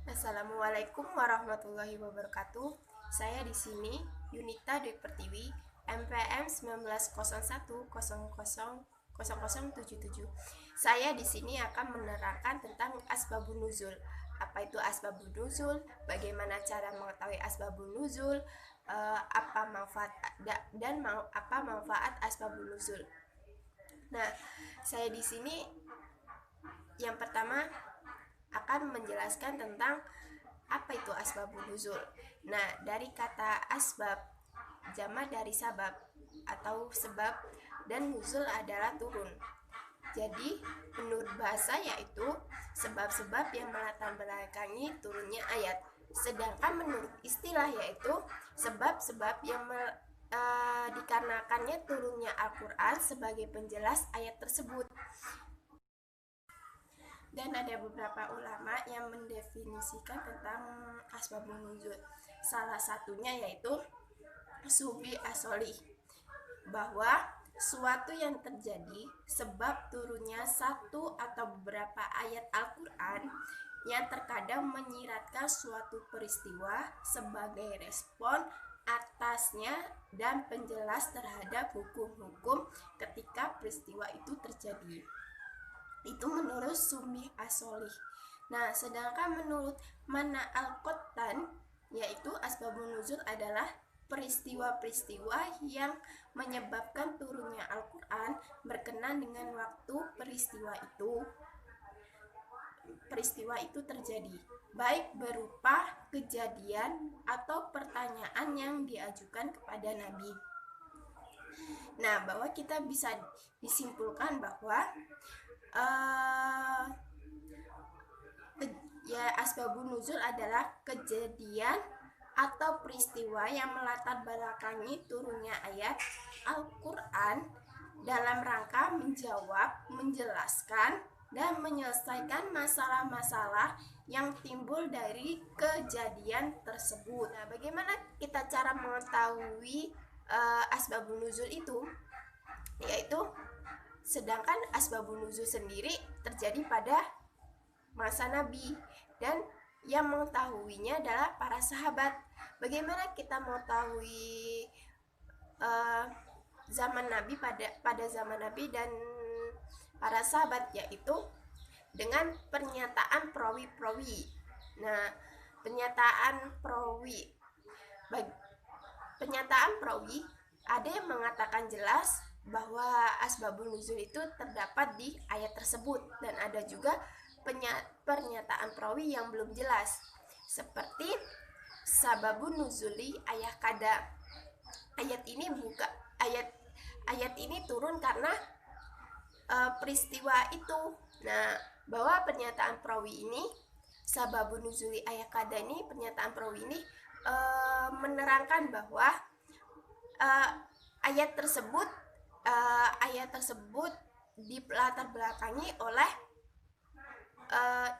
Assalamualaikum warahmatullahi wabarakatuh. Saya di sini Yunita Dwi Pertiwi, MPM 1901000077. Saya di sini akan menerangkan tentang asbabun nuzul. Apa itu asbabun nuzul? Bagaimana cara mengetahui asbabun nuzul? Apa manfaat dan apa manfaat asbabun nuzul? Nah, saya di sini yang pertama akan menjelaskan tentang apa itu asbabun nuzul. Nah, dari kata asbab, jamak dari sabab atau sebab, dan nuzul adalah turun. Jadi, menurut bahasa yaitu sebab-sebab yang melatar belakangi turunnya ayat. Sedangkan menurut istilah yaitu sebab-sebab yang dikarenakannya turunnya Al-Quran sebagai penjelas ayat tersebut. Dan ada beberapa ulama yang mendefinisikan tentang asbabun nuzul. Salah satunya yaitu Subi Asoli, bahwa suatu yang terjadi sebab turunnya satu atau beberapa ayat Al-Quran yang terkadang menyiratkan suatu peristiwa sebagai respon atasnya dan penjelas terhadap hukum-hukum ketika peristiwa itu terjadi. Itu menurut Sumi Asolih. Nah, sedangkan menurut Mana Al-Qottan, yaitu asbabun nuzul adalah peristiwa-peristiwa yang menyebabkan turunnya Al-Quran berkenan dengan waktu peristiwa itu terjadi, baik berupa kejadian atau pertanyaan yang diajukan kepada Nabi. Nah, bahwa kita bisa disimpulkan bahwa asbabun nuzul adalah kejadian atau peristiwa yang melatar belakangi turunnya ayat Al-Quran dalam rangka menjawab, menjelaskan, dan menyelesaikan masalah-masalah yang timbul dari kejadian tersebut. Nah, bagaimana kita cara mengetahui asbabun nuzul itu? Yaitu sedangkan asbabun nuzul sendiri terjadi pada masa Nabi dan yang mengetahuinya adalah para sahabat. Bagaimana kita mengetahui zaman Nabi pada zaman Nabi dan para sahabat, yaitu dengan pernyataan perawi-perawi. Nah, pernyataan perawi ada yang mengatakan jelas bahwa asbabun nuzul itu terdapat di ayat tersebut, dan ada juga pernyataan perawi yang belum jelas, seperti sababun nuzuli ayah kada. Ayat ini turun karena peristiwa itu. Nah, bahwa pernyataan perawi ini, sababun nuzuli ayah kada ini, pernyataan perawi ini menerangkan bahwa ayat tersebut dilatar belakangi oleh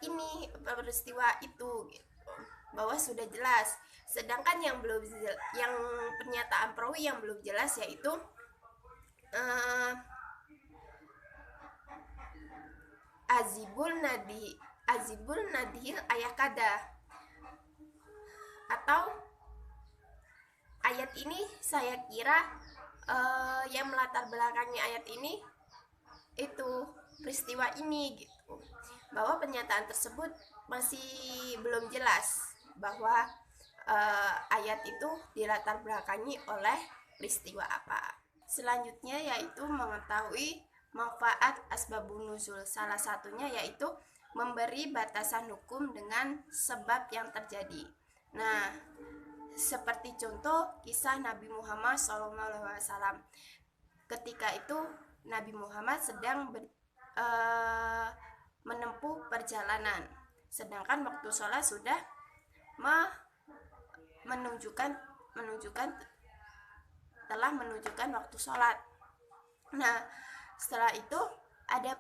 ini peristiwa itu, gitu, bahwa sudah jelas. Sedangkan yang pernyataan perawi yang belum jelas yaitu azibul nadhir ayah kada, atau ayat ini saya kira yang melatar belakangi ayat ini itu peristiwa ini, gitu. Bahwa pernyataan tersebut masih belum jelas bahwa ayat itu dilatar belakangi oleh peristiwa apa. Selanjutnya yaitu mengetahui manfaat asbabun nuzul. Salah satunya yaitu memberi batasan hukum dengan sebab yang terjadi. Nah, seperti contoh kisah Nabi Muhammad SAW. Ketika itu Nabi Muhammad sedang menempuh perjalanan, sedangkan waktu sholat sudah telah menunjukkan waktu sholat. Nah, setelah itu ada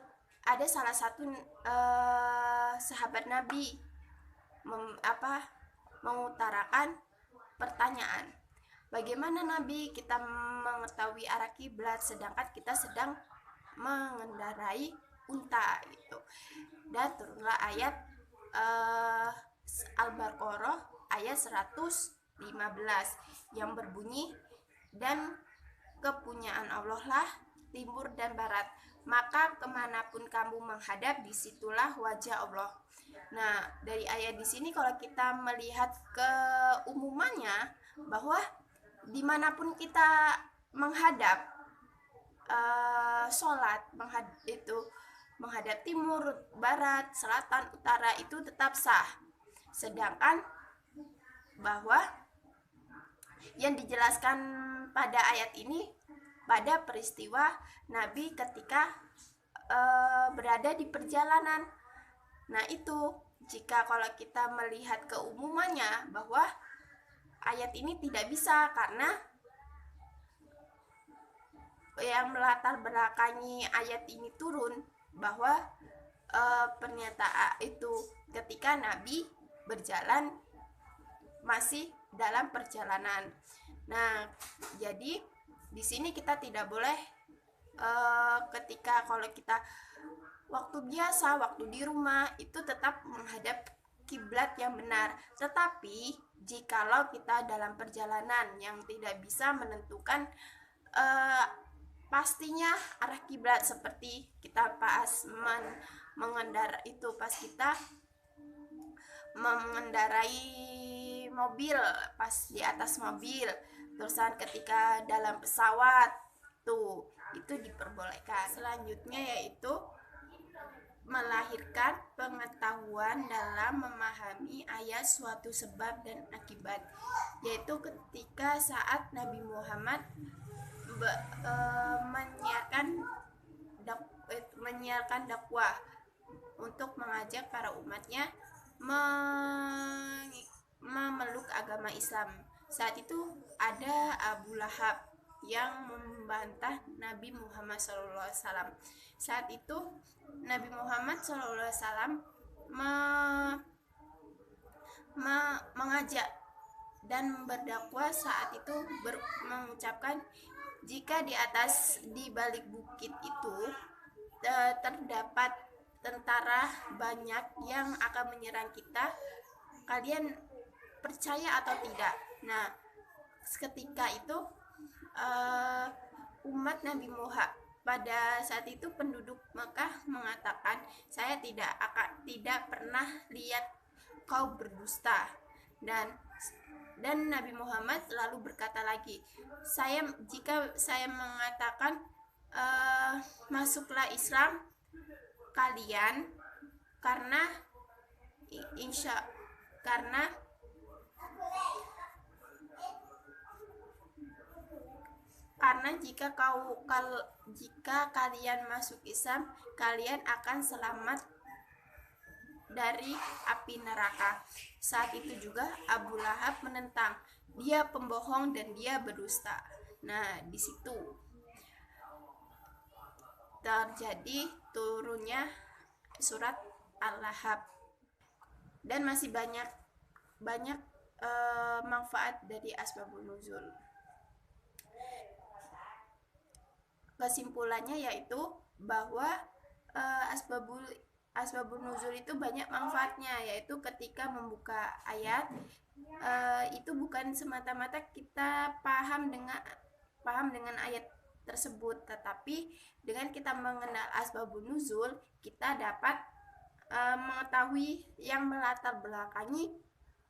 salah satu sahabat Nabi mengutarakan pertanyaan, bagaimana Nabi kita mengetahui arah kiblat sedangkan kita sedang mengendarai unta, gitu. Dan turunlah ayat Al-Baqarah ayat 115 yang berbunyi, dan kepunyaan Allah lah timur dan barat, maka kemanapun kamu menghadap, disitulah wajah Allah. Nah, dari ayat di sini kalau kita melihat keumumannya, bahwa dimanapun kita menghadap, sholat menghadap timur, barat, selatan, utara, itu tetap sah. Sedangkan bahwa yang dijelaskan pada ayat ini pada peristiwa Nabi ketika berada di perjalanan. Nah, itu jika kalau kita melihat keumumannya, bahwa ayat ini tidak bisa, karena yang melatar belakangi ayat ini turun bahwa pernyataan itu ketika Nabi berjalan, masih dalam perjalanan. Nah, jadi di sini kita tidak boleh ketika kalau kita waktu biasa, waktu di rumah, itu tetap menghadap kiblat yang benar. Tetapi jikalau kita dalam perjalanan yang tidak bisa menentukan pastinya arah kiblat, seperti kita pas pas kita mengendarai mobil, pas di atas mobil, terusan ketika dalam pesawat, itu diperbolehkan. Selanjutnya yaitu melahirkan pengetahuan dalam memahami ayat suatu sebab dan akibat, yaitu ketika saat Nabi Muhammad menyiarkan dakwah untuk mengajak para umatnya memeluk agama Islam. Saat itu ada Abu Lahab yang membantah Nabi Muhammad SAW. Saat itu Nabi Muhammad SAW mengajak dan berdakwah. Saat itu mengucapkan, jika di balik bukit itu terdapat tentara banyak yang akan menyerang kita, kalian percaya atau tidak? Nah, ketika itu umat Nabi Muhammad pada saat itu, penduduk Mekah mengatakan, saya tidak pernah lihat kau berdusta. Dan Nabi Muhammad lalu berkata lagi, jika saya mengatakan masuklah Islam kalian, karena jika kalian masuk Islam, kalian akan selamat dari api neraka. Saat itu juga Abu Lahab menentang, dia pembohong dan dia berdusta. Nah, di situ terjadi turunnya surat Al-Lahab. Dan masih banyak manfaat dari asbabun nuzul. Kesimpulannya yaitu bahwa asbabun nuzul itu banyak manfaatnya, yaitu ketika membuka ayat, itu bukan semata-mata kita paham dengan ayat tersebut, tetapi dengan kita mengenal asbabun nuzul, kita dapat mengetahui yang melatar belakangi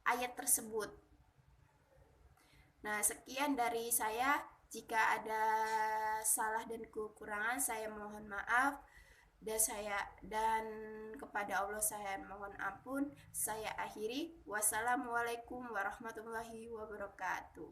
ayat tersebut. Nah, sekian dari saya. Jika ada salah dan kekurangan, saya mohon maaf, dan kepada Allah saya mohon ampun. Saya akhiri. Wassalamualaikum warahmatullahi wabarakatuh.